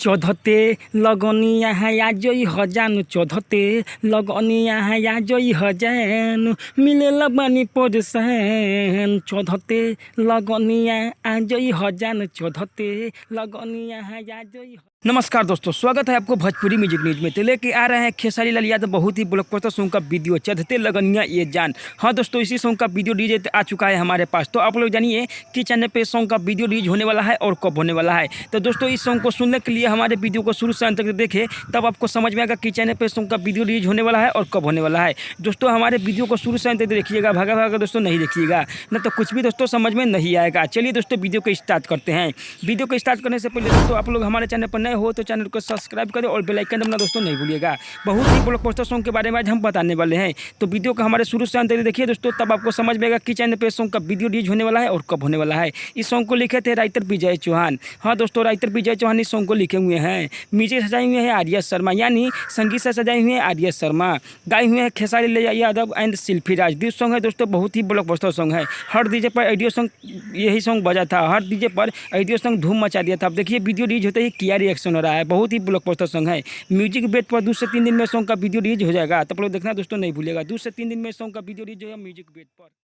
चौधते लगनिया है आजई हजान चौधते लगनिया है आजई हजान मिलेला बानी परेशान चौधते लगनिया आजई हजान चौधते लगनिया है आजई। नमस्कार दोस्तों, स्वागत है आपको भोजपुरी म्यूजिक न्यूज में। तो लेके आ रहे हैं खेसारी लाल यादव बहुत ही ब्लॉकबस्टर सॉन्ग का वीडियो चढ़ते लगनिया ये जान। हाँ दोस्तों, इसी सॉन्ग का वीडियो डीजे आ चुका है हमारे पास। तो आप लोग जानिए कि चैनल पे सॉन्ग का वीडियो रिलीज होने वाला है और कब होने वाला है। तो दोस्तों, इस सॉन्ग को सुनने के लिए हमारे वीडियो को शुरू से अंत तक देखें, तब आपको समझ में आएगा कि चैनल पे सॉन्ग का वीडियो रिलीज होने वाला है और कब होने वाला है। दोस्तों, हमारे वीडियो को शुरू से अंत तक देखिएगा, भागा भागा दोस्तों नहीं देखिएगा, न तो कुछ भी दोस्तों समझ में नहीं आएगा। चलिए दोस्तों, वीडियो को स्टार्ट करते हैं। वीडियो को स्टार्ट करने से पहले दोस्तों, आप लोग हमारे चैनल पर नए हो तो चैनल को सब्सक्राइब करें और बेल आइकन दबाना दोस्तों नहीं भूलिएगा। बहुत ही ब्लॉकबस्टर सॉन्ग के बारे में आज हम बताने वाले हैं, तो वीडियो को हमारे शुरू से अंत तक देखिए दोस्तों, तब आपको समझ में आएगा कि चैनल पे सॉन्ग का वीडियो रिलीज होने वाला है और कब होने वाला है। इस सॉन्ग को लिखे थे राइटर विजय चौहान। हाँ दोस्तों, राइटर विजय चौहान इस सॉन्ग को लिखे हुए हैं। म्यूजिक सजाए हुए हैं आर्या शर्मा, यानी संगीत से सजाए हुए हैं आर्या शर्मा। गाए हुए हैं Khesari Lal Yadav and Shilpi Raj. This song है दोस्तों बहुत ही ब्लॉकबस्टर सॉन्ग है। हर डीजे पर ऑडियो सॉन्ग यही सॉन्ग बजा था, हर डीजे पर ऑडियो सॉन्ग धूम मचा दिया था। अब देखिए वीडियो रिलीज होते ही क्या रिएक्शन हो रहा है। बहुत ही ब्लॉकबस्टर सॉन्ग है। म्यूजिक बेट पर 2 से 3 दिन में सॉन्ग का वीडियो रिलीज हो जाएगा। तो आप लोग देखना दोस्तों नहीं भूलिएगा, 2 से 3 दिन में सॉन्ग का वीडियो रिलीज होगा म्यूजिक बेट पर।